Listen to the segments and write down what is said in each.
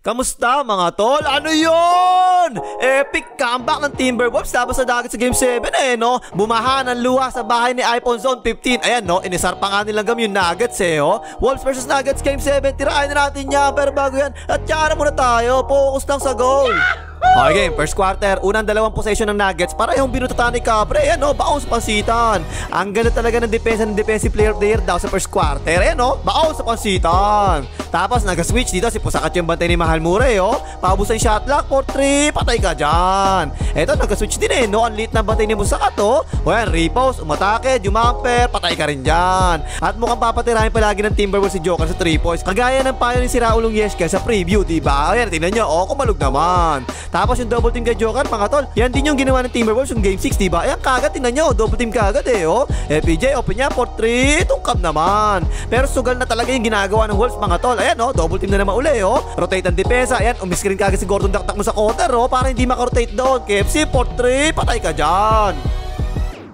Kamusta mga tol? Ano yun? Epic comeback ng Timberwolves tapos sa dagat sa Game 7 no? Bumaha ng luha sa bahay ni iPhone Zone 15. Ayan no, inisar pa nga nilang yung Nuggets oh. Wolves versus Nuggets Game 7. Tirahin na natin yan. Pero bago yan, at tsara muna tayo. Focus lang sa goal. Okay game, first quarter, unang dalawang possession ng Nuggets para yung binututan ni Capre. Ayan o, baon sa pansitan. Ang ganda talaga ng depensa ng defensive player of the year daw sa first quarter. Ayan o, baon sa pansitan. Tapos nag-switch dito si Pusakat yung bantay ni Mahal Murray o. Paubusan shot clock for 3, patay ka dyan. Eto, nag-switch din no, ang lit ng bantay ni Pusakat o. O yan, repost, umatake, jumamper, patay ka rin dyan. At mukhang papatirahin palagi ng Timberwolves si Joker sa 3 points. Kagaya ng payo ni si Raulong Yeska sa preview, diba? Ayan, tingnan nyo, o, kumalog naman. Tapos yung double team kay Joker, mga tol, yan din yung ginawa ng Timberwolves yung Game 6, diba? Ayan, kagad, tingnan nyo, double team kagad oh. FPJ, open niya, for 3, tungkab naman. Pero sugal na talaga yung ginagawa ng Wolves, mga tol. Ayan double team na naman uli Rotate ang depensa, ayan, umiscreen kagad si Gordon Dakdak mo sa quarter para hindi makarotate doon. KFC, for 3, patay ka dyan.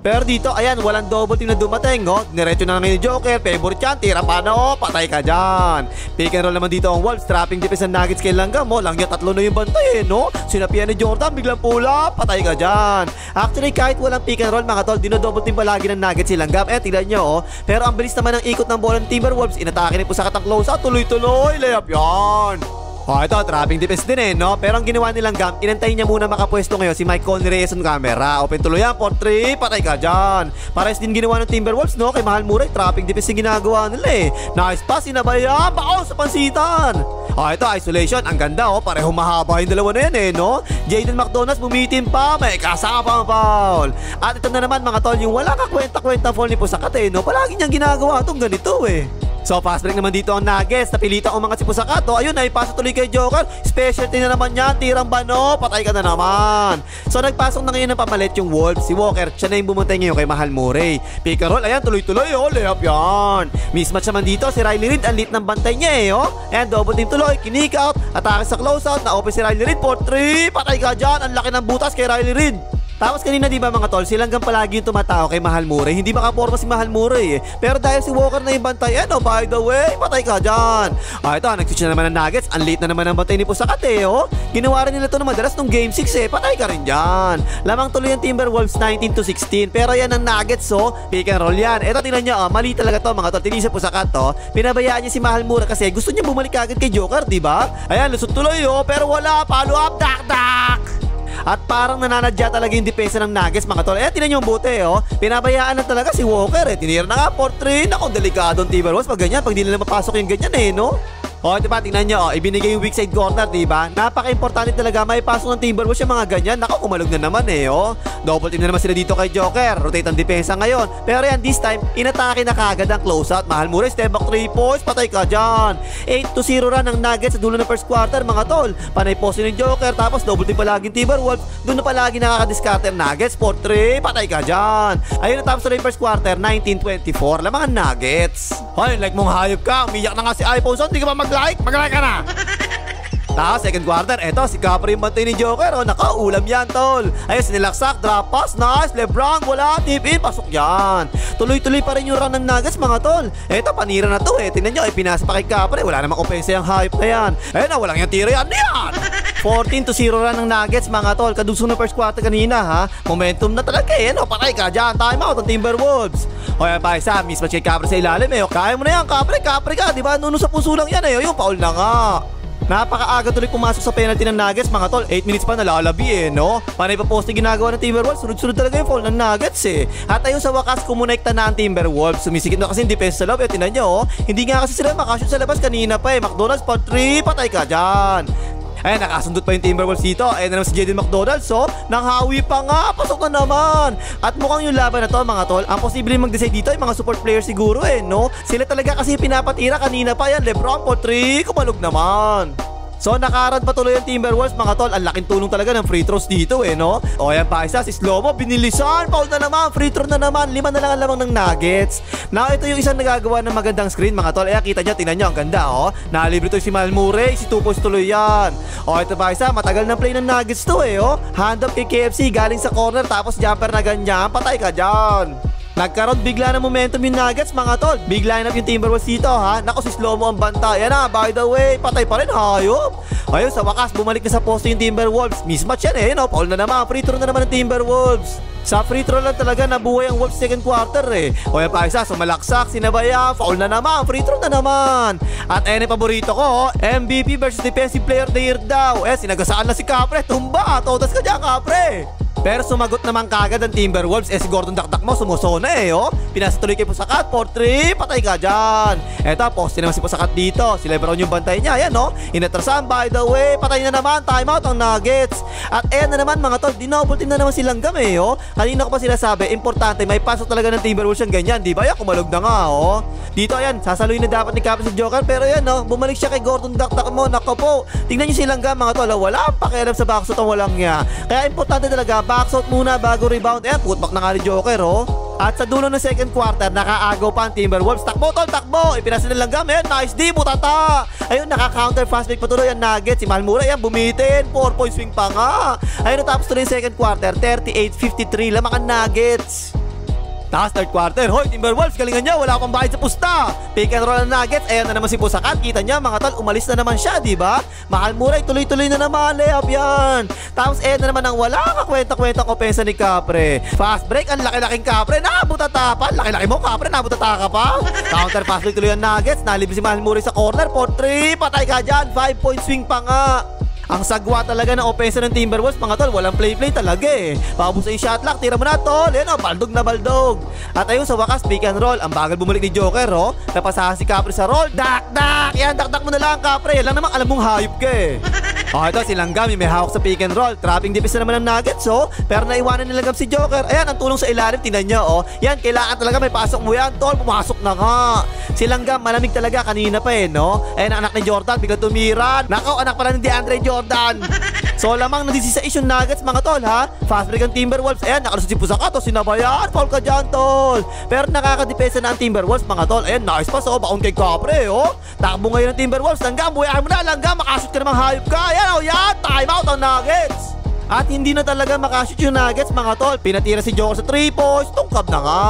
Pero dito, ayan, walang double team na dumating, Diretso na ngayon yung Joker, favorite yan, tira pa na, patay ka dyan. Pick and roll naman dito ang Wolves, trapping defense ng Nuggets kay Langgam, Langya, tatlo na yung bantay, Sinapian ni Jordan, biglang pull up, patay ka dyan. Actually, kahit walang pick and roll, mga tol, dino-double team palagi ng Nuggets si Langgam. Tignan nyo, Pero ang bilis naman ng ikot ng bola ng Timberwolves, inatake ni Pusakat ang close-out, tuloy-tuloy, layup yan. Ito, trapping defense din Pero ang ginawa nilang Gam, inantayin niya muna makapwesto ngayon si Mike Conley Reyes on camera. Open tuloy yan, for 3, patay ka dyan. Pares din ginawa ng Timberwolves, kay Mahal Murray, trapping defense yung ginagawa nila Nice pass, inabayan, baon sa pansitan. Ito, isolation, ang ganda pareho mahaba yung dalawa na yan Jaden McDonald's bumitin pa, may kasama pang foul. At ito na naman mga tol, yung wala kakwenta-kwenta foul ni Pusakat palagi niyang ginagawa itong ganito So fast break naman dito ang Nuggets, napilitan umangat si Pusakat ayun, naipasok tuloy kay Joker, specialty na naman yan, tirang bano, patay ka na naman. So nagpasok na ngayon ng pamalit yung Wolves, si Walker, siya na yung bumuntay ngayon kay Mahal Murray. Pick and roll, ayan, tuloy-tuloy layup yan. Mismatch naman dito, si Riley Reid, ang lit ng bantay niya and double team tuloy, kinik out, atake sa closeout, na-open si Riley Reid for 3, patay ka dyan, ang laki ng butas kay Riley Reid. Tapos kanina diba mga tol, silang palagi yung tumatao kay Mahal Murray. Hindi makaporma si Mahal Murray Pero dahil si Walker na yung bantay, by the way, patay ka dyan. Ito, nag-switch na naman ng Nuggets. Ang late na naman ang bantay ni Pusakat Ginawa rin nila ito na madalas nung Game 6 patay ka rin dyan. Lamang tuloy ang Timberwolves 19-16. Pero yan ang Nuggets pick and roll yan. Ito tingnan nyo, mali talaga to mga tol. Tinisa Pusakat pinabayaan niya si Mahal Murray kasi gusto niya bumalik agad kay Joker, diba? Ayan, lusot tuloy pero wala, follow up, dak-dak. At parang nananadya talaga yung depensa ng Nuggets mga tol. Tinan nyo yung buti pinabayaan na talaga si Walker tinira na nga for 3. Naku, delikado ang Timberwolves pag ganyan, pag di nila mapasok yung ganyan diba, tingnan nyo, ibinigay yung weak side corner, diba? Napaka-importante talaga may pasok ng Timberwolves yung mga ganyan. Naku, kumalog na naman Double team na naman sila dito kay Joker. Rotate ang depensa ngayon. Pero yan, this time, inatake na kagad ang closeout. Mahal Murray, step back 3 points, patay ka dyan. 8-0 run ng Nuggets sa dulo ng first quarter, mga tol. Panay poste ng Joker, tapos double team palaging Timberwolves. Doon na palagi nakakadiscarte Nuggets, for 3, patay ka dyan. Ayun, natapos na yung first quarter, 19-24. Lamang ang Nuggets. Ay, like mong hayop ka, umiyak na nga si iPhone Zone, di ka ba mag-like ka na. Tapos second quarter, eto si Capri yung bantay ni Joker nakaulam yan tol. Ayun, sinilaksak, drop pass, nice, Lebron, wala, tip in, pasok yan. Tuloy-tuloy pa rin yung run ng Nuggets mga tol. Eto, panira na to tingnan nyo, pinasa pa kay Capri, wala namang opensa yung hype na yan. Ayun na, walang yung tira yan 14-0 run ng Nuggets mga tol. Kadugso ng first quarter kanina momentum na talaga patay ka dyan, time out ang Timberwolves. O yan pa isa, mismatch kay Capri sa ilalim kaya mo na yan, Capri ka, diba? Nuno sa puso lang yan yung foul na nga. Napakaaga tuloy pumasok sa penalty ng Nuggets mga tol. 8 minutes pa nalalabi Panay pa poste ginagawa ng Timberwolves. Sunod-sunod talaga yung foul ng Nuggets At ayun sa wakas kumonekta na ang Timberwolves. Sumisikip na kasi yung defense sa loob tinan nyo hindi nga kasi sila makashoot sa labas kanina pa McDonald's for 3, patay ka dyan. Ayan, nakasundot pa yung Timberwolves dito. Ayan na naman si Jaden McDonald's nanghawi pa nga, pasok na naman. At mukhang yung laban na to mga tol, ang posibleng mag-decide dito ay mga support players siguro Sila talaga kasi pinapatira kanina pa yan. Lebron for 3, kumalog naman. So nakarad pa tuloy ang Timberwolves mga tol. Ang laking tulong talaga ng free throws dito O yan pa isa, si Slomo binilisan, foul na naman, free throw na naman, 5 na lang ang lamang ng Nuggets. Now ito yung isang nagagawa ng magandang screen mga tol. Kita nyo, tingnan nyo, ang ganda Nalibre to si Mahal Murray, si 2 points tuloy yan. Ito pa isa, matagal ng play ng Nuggets to Hand up kay KFC, galing sa corner, tapos jumper na ganyan, patay ka dyan. Nagkaroon bigla ng momentum yung Nuggets mga tol. Big lineup yung Timberwolves dito ha. Nako si Slow-mo ang banta. Yan na, by the way, patay pa rin, hayop. Ayun, sa wakas, bumalik na sa posto yung Timberwolves. Mismatch yan eh, no? Foul na naman, free throw na naman ng Timberwolves. Sa free throw lang talaga nabuhay ang Wolves second quarter eh. O yan pa isa, sumalaksak, sinabaya, foul na naman, free throw na naman. At ayun yung paborito ko, MVP versus Defensive Player of the Year daw. Sinagasaan na si Capre, tumba, todas ka dyan Capre. Pero sumagot naman kagad ang Timberwolves. Si Gordon Dakdak mo sumusona oh. Pinasa tuloy kay Pusakat, 4-3, patay ka dyan. Eto, poste naman si Pusakat dito. Si Lebron yung bantay niya, ayan inatrasan, by the way, patay na naman, timeout ang Nuggets. At ayan na naman mga tol, dinoble team na naman silang Langgam Kanina ko pa sila sabi, importante, may pasok talaga ng Timberwolves yung ganyan, di ba? Yan, kumalog na nga Dito ayan, sasaluhin na dapat ni Capri si Joker. Pero ayan bumalik siya kay Gordon Dakdak mo. Nako po, tingnan nyo si Langgam mga tol, wala ang pakialam sa backshot ang walang niya. Kaya importante talaga, backshot muna bago rebound. Ayan, putback na nga ni Joker At sa dulo ng second quarter, nakaagaw pa ang Timberwolves. Takbo tol, takbo, ipinasa ng Langgam. Ayan, nice D, butata. Ayun, naka-counter fast break patuloy ang Nuggets. Si Malmura, ayan, bumitin, 4-point swing pa nga. Ayun, natapos tuloy yung second quarter, 38-53, lamang ang Nuggets. Tapos third quarter, hoy Timberwolves, galingan niya, wala pang bahid sa pusta. Pick and roll ng Nuggets, ayan na naman si Pusakat. Kita niya mga tol, umalis na naman siya, di ba? Mahal Muray, tuloy-tuloy na naman, layup yan. Tapos ayan na naman ang wala kakwenta-kwenta opensa ni Capre. Fast break, ang laki-laking Capre, nabutata pa. Laki-laki mo Capre, nabutata ka pa. Counter fast break tuloy ang Nuggets, nalibis si Mahal Muray sa corner, 4-3, patay ka dyan, 5-point swing pa nga. Ang sagwa talaga ng opensa ng Timberwolves mga tol, walang play-play talaga Paubos yung shot clock, tira mo na tol. Yan baldog na baldog. At ayun sa wakas, pick and roll. Ang bagal bumalik ni Joker napasahan si Capri sa roll. Dak-dak! Yan, dak-dak mo na lang Capri. Yan lang naman alam mong hayop ka ito si Langgam, may hawak sa pick and roll. Trapping defense na naman ng Nuggets pero naiwanan ni Langgam si Joker. Ayan, ang tulong sa ilalim, tingnan nyo Yan, kailangan talaga may pasok mo yan tol. Pumasok na nga. Si Langgam, malamig talaga kanina pa Ayan, anak ni Jordan, biglang tumiran. Nakaw, anak pala ni DeAndre Jordan. So lamang na 16 yung Nuggets mga tol Fast break ang Timberwolves. Ayan, nakalusot si Pusakat sinabayan, foul ka dyan tol. Pero nakakadepensa na ang Timberwolves mga tol. Ayan, nice pass baon kay Capre Takbo ngayon ng Timberwolves. Langgam, buhayan mo na Langgam, makashoot ka namang hayop ka. Ayan yan, time out ang Nuggets. At hindi na talaga makashoot yung Nuggets mga tol. Pinatira si Joker sa 3 points, tungkab na nga.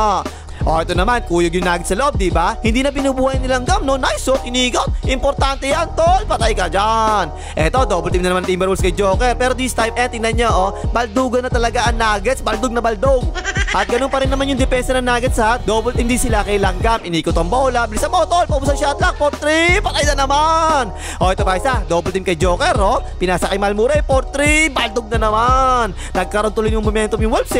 Ito naman, kuyog yung Nuggets sa loob, diba? Hindi na binubuhay nilang Langgam, Nice inigot. Importante yan, tol. Patay ka dyan. Eto, double team na naman Timberwolves kay Joker. Pero this time, tingnan nyo, baldugan na talaga ang Nuggets. Baldog na baldog. At ganun pa rin naman yung depensa ng Nuggets Double team din sila kay Langgam. Inikot ang bola. Bilisan mo, tol. Paubos ang shot clock. 4-3. Patay na naman. Ito pa isa. Double team kay Joker, Pinasa kay Malmura. 4-3. Baldog na naman. Nagkaroon tuloy yung momentum yung Wolves,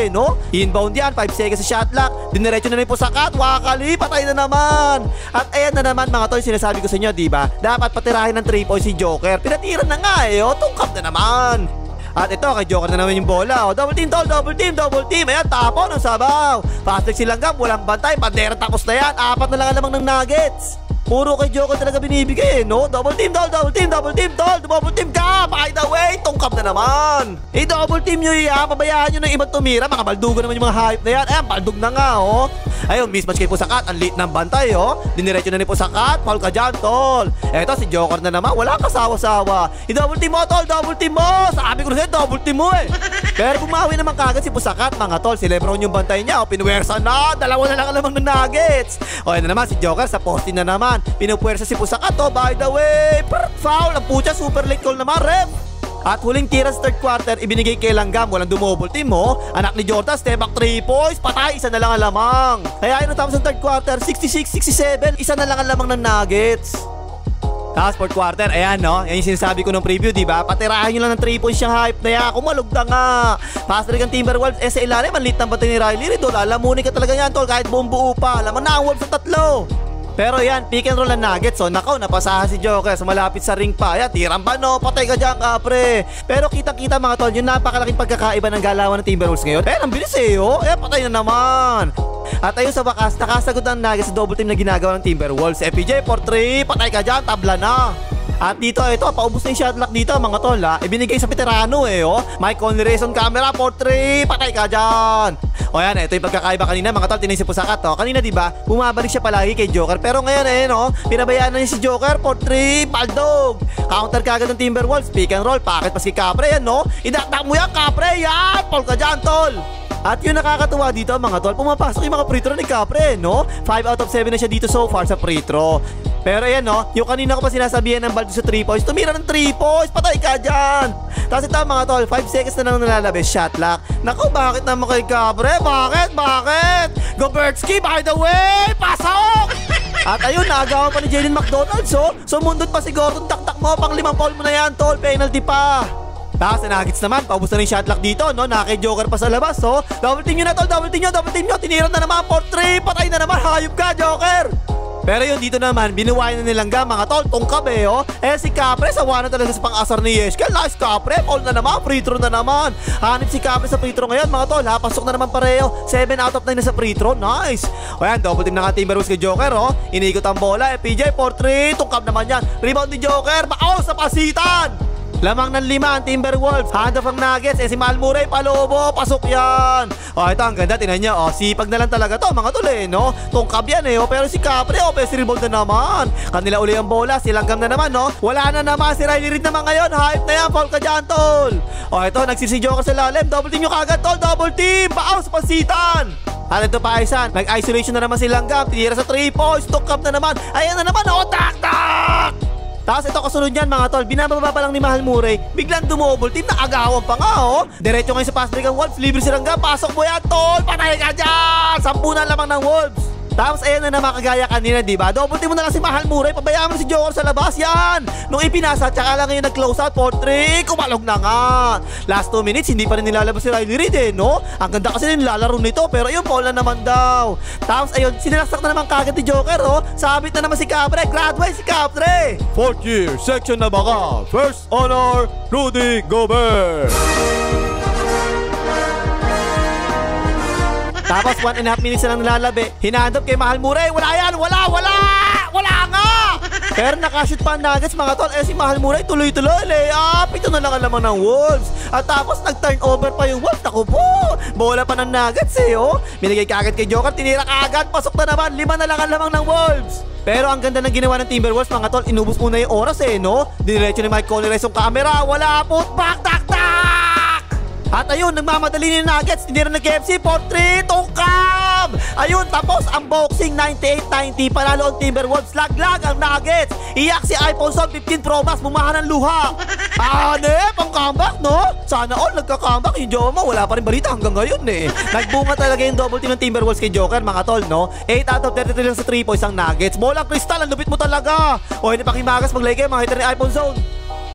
Inbound yan. 5 seconds sa shot clock. Diniretso na rin Pusakat, wakali, patay na naman. At ayan na naman mga tol, sinasabi ko sa inyo, diba? Dapat patirahin ng 3 points si Joker. Pinatiran na nga tungkap na naman. At ito, kay Joker na naman yung bola Double team tol, double team. Ayan, tapo ng sabaw. Fast break si Langgam, walang bantay. Bandera tapos na yan, 4 na lang lamang ng Nuggets. Puro kay Joker talaga binibigay Double team tol, double team tol. Double team ka, by the way, tungkap na naman. Double team nyo pabayaan nyo ng ibang tumira. Mga baldugo naman yung mga hype na yan. Ayan, baldog na nga Ayun, mismatch kay Pusakat, ang lit ng bantay Diniretso na ni Pusakat, foul ka dyan tol. Eto si Joker na naman, wala kasawa-sawa. I-double team mo tol, double team mo. Sabi ko na sa'yo, double team mo Pero bumawi naman kagad si Pusakat mga tol. Si Lebron yung bantay niya pinuwersa na, dalawa na lang alamang ng Nuggets. Ayan na naman si Joker sa posting na naman. Pinupuwersa si Pusakat by the way. Foul, ang pucha, super late call naman ref. At huling tira sa third quarter, ibinigay kay Langgam. Walang dumobol team Anak ni Jordan, step back 3 points. Patay, isa na lang ang lamang. Kaya ayun tapos ng third quarter, 66-67. Isa na lang ang lamang ng Nuggets. Tapos fourth quarter, ayan yan yung sinasabi ko ng preview, diba? Patirahan nyo lang ng 3 points yung hype na yan. Kumalog na nga. Fast break ang Timberwolves. Sa ilalim, ang lit ng batay ni Riley Ridol. Alamunin ka talaga yan tol, kahit buong buo pa. Alam mo na ang Wolves sa 3. Pero yan, pick and roll ang Nuggets nakaw, napasahan si Joker. Malapit sa ring pa. Ayan, tirang pa patay ka dyan Capre. Pero kita-kita mga tol, yung napakalaking pagkakaiba ng galawan ng Timberwolves ngayon. Pero ang bilis patay na naman. At ayun sa wakas, nakasagot ang Nuggets sa double team na ginagawa ng Timberwolves. FPJ 4-3, patay ka dyan, tabla na. At dito, ito, paubos na yung shot clock dito mga tol Ibinigay sa veterano Mike Conley race on camera, 4-3, patay ka dyan. Yan, ito yung pagkakaiba kanina mga tol, tinay si Pusakat Kanina diba, bumabalik siya palagi kay Joker. Pero ngayon pinabayaan na niya si Joker, 4-3, baldog. Counter kagad ng Timberwolves, pick and roll, packet pas kay Capre yan Idakdak mo yan Capre, yan, foul ka dyan tol. At yung nakakatuwa dito mga tol, pumapasok yung mga free throw ni Kapre, no? 5 out of 7 na siya dito so far sa free throw. Pero ayan no, yung kanina ko pa sinasabihan ng Baldo sa 3 points, tumira ng 3 points, patay ka dyan! Tapos ito mga tol, 5 seconds na lang nalalabas, shot clock. Naku, bakit naman kay Kapre? Bakit? Gobertsky, by the way, pasok! At ayun, naagawan pa ni Jalen McDonald's, oh. Sumundot pa si Gordon, taktak mo, pang 5 foul mo na yan, tol, penalty pa. Tapos Nuggets naman, paubos na rin shot clock dito, no? Nakaka-joker pa sa labas, oh. Double team nyo na, tol, double team nyo, tiniran na naman, 4-3, patay na naman, hayop ka, Joker! Pero yun dito naman, binuwayan na nilang mga tol, tungkab oh. Si Kapre, sawa na talaga sa pang-asar ni Yeshka. Nice Kapre, all na naman, free throw na naman. Hanip si Kapre sa free throw ngayon mga tol, ha? Pasok na naman pareho, 7 out of 9 na sa free throw, nice. O yan, double team na nga Timberwolves kay Joker, oh. Iniikot ang bola, PJ, 4-3, tungkab naman yan. Rebound ni Joker, sa pasitan. Lamang ng 5 ang Timberwolves. Hand off ang Nuggets. Si Mal Murray palobo. Pasok yan. Ito ang ganda. Tinan niya. Sipag na lang talaga to mga tol no? Tungkab yan Pero si Kapre si rebound na naman. Kanila uli ang bola. Silanggam na naman no? Wala na naman. Si Riley Reid naman ngayon. Hype na yan. Foul ka dyan tol. Ito nagsisi Joker sa lalim. Double team yung kagad tol. Double team. Baaw sa pansitan. At ito pa Aisan. Nag-isolation na naman si Langgam. Tinira sa 3 points. Tungkab na naman. Ayan na naman. Tak! Tapos ito kasunod yan mga tol, binababa pa lang ni Mahal Murray, biglang dumobol team na agawan pa nga Diretso ngayon sa fast break ang Wolves, libre si Rangga, pasok mo yan tol, patay ka dyan! 10 na lamang ng Wolves. Tapos ayan na naman kagaya kanina, diba? Double team mo na lang si Mahal Murray, pabayaan mo si Joker sa labas, yan! Nung ipinasa, tsaka lang ngayon nag-close out, 4-3, kumalog na nga! Last 2 minutes, hindi pa rin nilalabas si Riley Reid no? Ang ganda kasi nilalaro nito, pero yun, ball na naman daw. Tapos ayun, sinilaksak na naman kagad ni Joker, sabit na naman si Kapre, graduate si Kapre! 4th year, section na baka, first honor, Rudy Gobert! Tapos 1.5 minutes na lang nilalabi. Hinahand kay Mahal Murray. Wala yan! Wala nga! Pero nakashoot pa ang Nuggets mga tol. Si Mahal Murray tuloy-tuloy. Layup! Ito na lang ang laman ng Wolves. At tapos nag-turnover pa yung Wolves. Naku po! Bola pa ng Nuggets Binigay kaagad kay Joker. Tinira kaagad. Pasok na naman. 5 na lang ang lamang ng Wolves. Pero ang ganda ng ginawa ng Timberwolves mga tol. Inubos muna yung oras no? Diniretso ni Mike Conley yung camera. Wala po! Tak! At ayun, nagmamadali ni Nuggets, tinira ng KFC, 4-3, tungkab! Ayun, tapos ang boxing, 98-90, panalo ang Timberwolves, laglag ang Nuggets, iyak si iPhone 15 Pro Max, bumahan ng luha. Pang comeback, no? Sana all nagka-comeback, yung Joma, wala pa rin balita hanggang ngayon Nagbunga talaga yung double team ng Timberwolves kay Joker, mga tol, no? 8 out of 33 lang sa 3 points ang Nuggets. Bolang kristal, ang lupit mo talaga. Hindi pakimagas, mag-like kayo, mga hitter ni iPhone Zone.